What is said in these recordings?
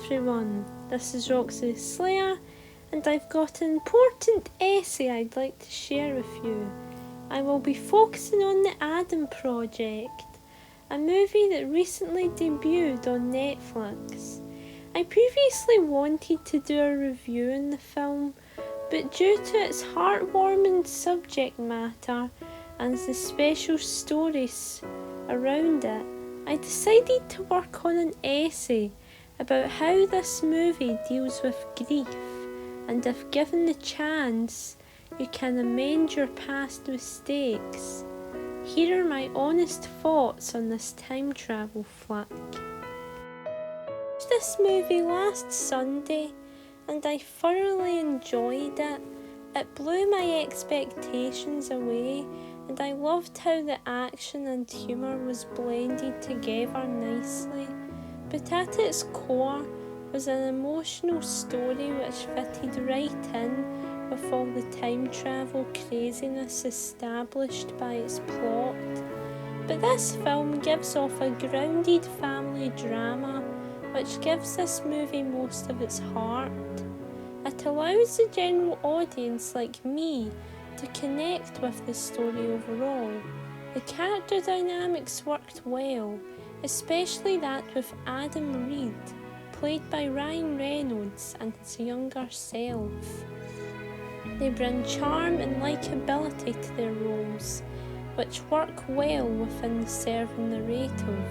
everyone, this is Roxy Slayer and I've got an important essay I'd like to share with you. I will be focusing on the Adam Project, a movie that recently debuted on Netflix. I previously wanted to do a review on the film, but due to its heartwarming subject matter and the special stories around it, I decided to work on an essay about how this movie deals with grief, and if given the chance, you can amend your past mistakes. Here are my honest thoughts on this time travel flick. I watched this movie last Sunday and I thoroughly enjoyed it. It blew my expectations away, and I loved how the action and humour was blended together nicely. But at its core was an emotional story which fitted right in with all the time travel craziness established by its plot. But this film gives off a grounded family drama which gives this movie most of its heart. It allows the general audience like me to connect with the story overall. The character dynamics worked well, especially that with Adam Reed, played by Ryan Reynolds, and his younger self. They bring charm and likeability to their roles, which work well within the serving narrative.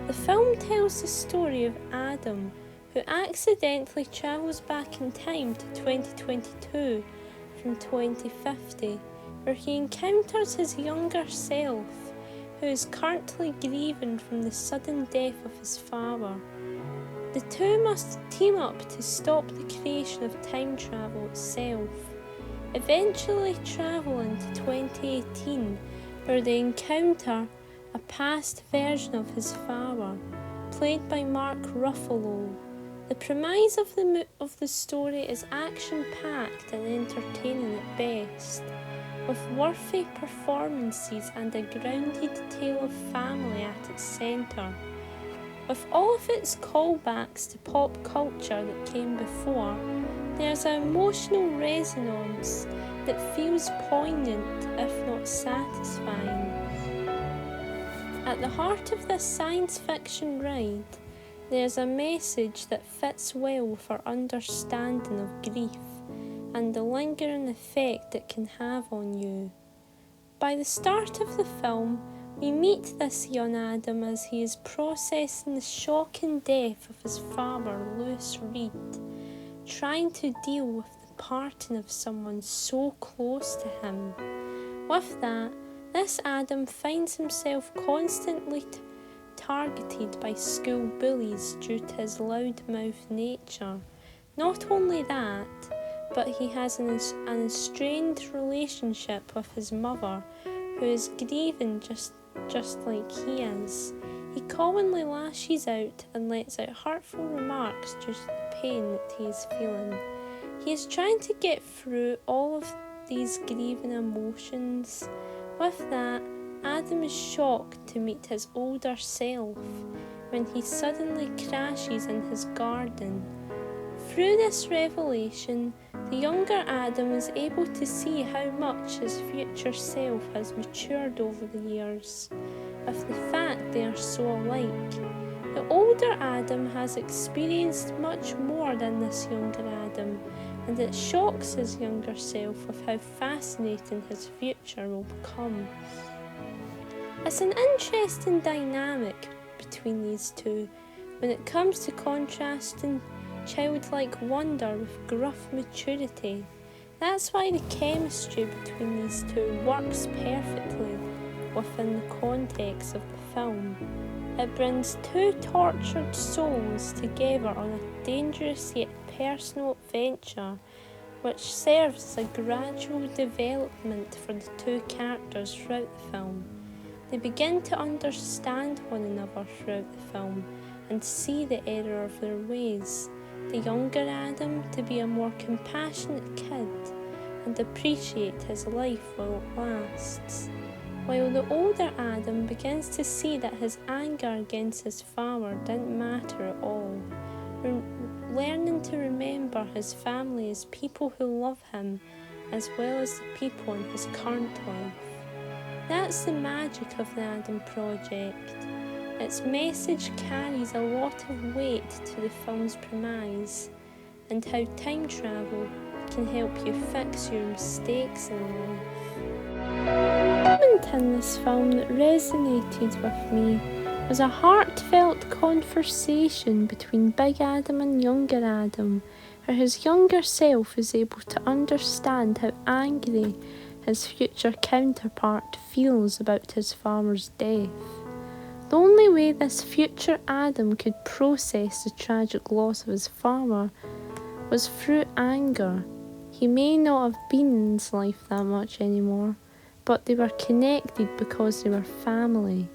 The film tells the story of Adam, who accidentally travels back in time to 2022 from 2050, where he encounters his younger self, who is currently grieving from the sudden death of his father. The two must team up to stop the creation of time travel itself, eventually travelling to 2018, where they encounter a past version of his father, played by Mark Ruffalo. The premise of the story is action-packed and entertaining at best, with worthy performances and a grounded tale of family at its centre. With all of its callbacks to pop culture that came before, there's an emotional resonance that feels poignant if not satisfying. At the heart of this science fiction ride, there's a message that fits well with our understanding of grief and the lingering effect it can have on you. By the start of the film, we meet this young Adam as he is processing the shocking death of his father, Lewis Reed, trying to deal with the parting of someone so close to him. With that, this Adam finds himself constantly targeted by school bullies due to his loudmouth nature. Not only that, but he has an estranged relationship with his mother, who is grieving just like he is. He commonly lashes out and lets out hurtful remarks due to the pain that he is feeling. He is trying to get through all of these grieving emotions. With that, Adam is shocked to meet his older self when he suddenly crashes in his garden. Through this revelation, the younger Adam is able to see how much his future self has matured over the years, with the fact they are so alike. The older Adam has experienced much more than this younger Adam, and it shocks his younger self with how fascinating his future will become. It's an interesting dynamic between these two when it comes to contrasting childlike wonder with gruff maturity. That's why the chemistry between these two works perfectly within the context of the film. It brings two tortured souls together on a dangerous yet personal adventure, which serves as a gradual development for the two characters throughout the film. They begin to understand one another throughout the film and see the error of their ways. The younger Adam to be a more compassionate kid and appreciate his life while it lasts, while the older Adam begins to see that his anger against his father didn't matter at all. learning to remember his family as people who love him, as well as the people in his current life. That's the magic of the Adam Project. Its message carries a lot of weight to the film's premise, and how time travel can help you fix your mistakes in life. The moment in this film that resonated with me was a heartfelt conversation between Big Adam and Younger Adam, where his younger self is able to understand how angry his future counterpart feels about his father's death. The only way this future Adam could process the tragic loss of his father was through anger. He may not have been in his life that much anymore, but they were connected because they were family.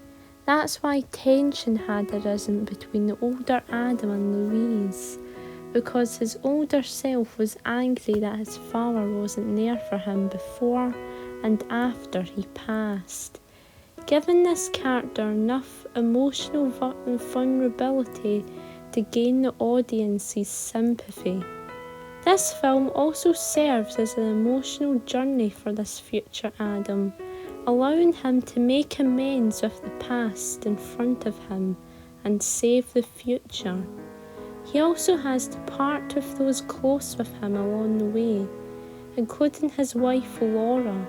That's why tension had arisen between the older Adam and Louise, because his older self was angry that his father wasn't there for him before and after he passed, giving this character enough emotional vulnerability to gain the audience's sympathy. This film also serves as an emotional journey for this future Adam, allowing him to make amends with the past in front of him and save the future. He also has to part with those close with him along the way, including his wife Laura,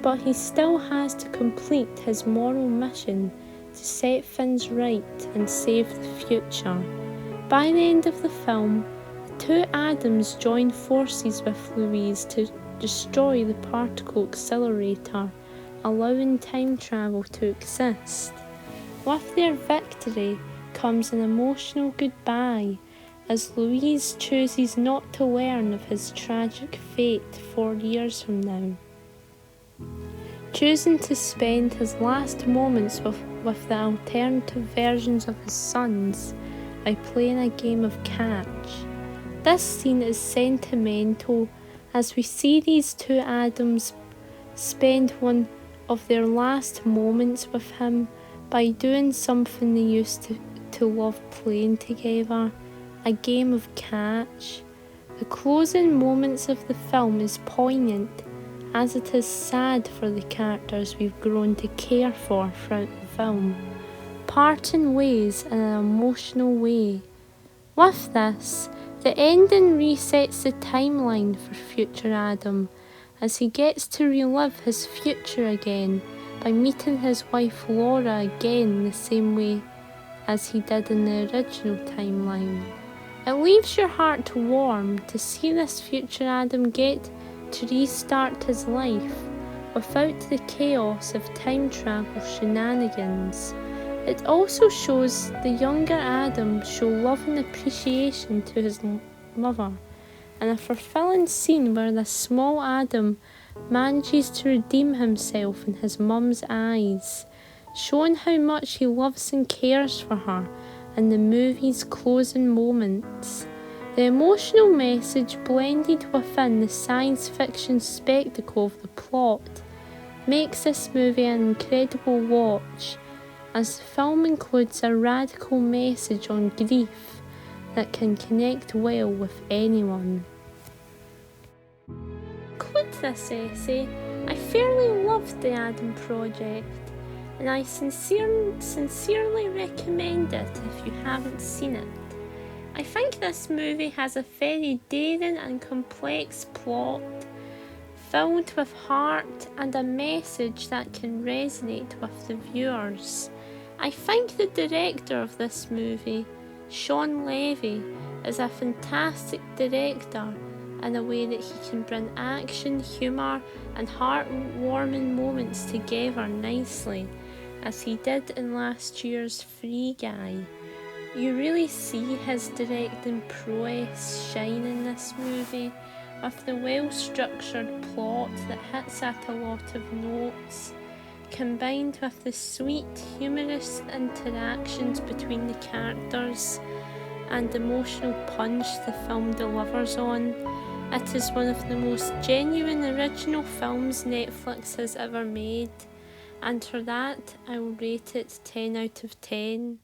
but he still has to complete his moral mission to set things right and save the future. By the end of the film, the two Adams join forces with Louise to destroy the particle accelerator, allowing time travel to exist. With their victory comes an emotional goodbye, as Louise chooses not to learn of his tragic fate 4 years from now, choosing to spend his last moments with the alternative versions of his sons by playing a game of catch. This scene is sentimental, as we see these two Adams spend one of their last moments with him by doing something they used to love playing together, a game of catch. The closing moments of the film is poignant, as it is sad for the characters we've grown to care for throughout the film, parting ways in an emotional way. With this, the ending resets the timeline for future Adam, as he gets to relive his future again by meeting his wife Laura again the same way as he did in the original timeline. It leaves your heart warm to see this future Adam get to restart his life without the chaos of time travel shenanigans. It also shows the younger Adam show love and appreciation to his mother, and a fulfilling scene where the small Adam manages to redeem himself in his mum's eyes, showing how much he loves and cares for her in the movie's closing moments. The emotional message blended within the science fiction spectacle of the plot makes this movie an incredible watch, as the film includes a radical message on grief that can connect well with anyone. To conclude this essay, I fairly loved the Adam Project, and I sincerely recommend it if you haven't seen it. I think this movie has a very daring and complex plot, filled with heart and a message that can resonate with the viewers. I think the director of this movie, Shawn Levy, is a fantastic director in a way that he can bring action, humour and heartwarming moments together nicely, as he did in last year's Free Guy. You really see his directing prowess shine in this movie, with the well-structured plot that hits at a lot of notes, combined with the sweet, humorous interactions between the characters and emotional punch the film delivers on. It is one of the most genuine original films Netflix has ever made, and for that I will rate it 10 out of 10.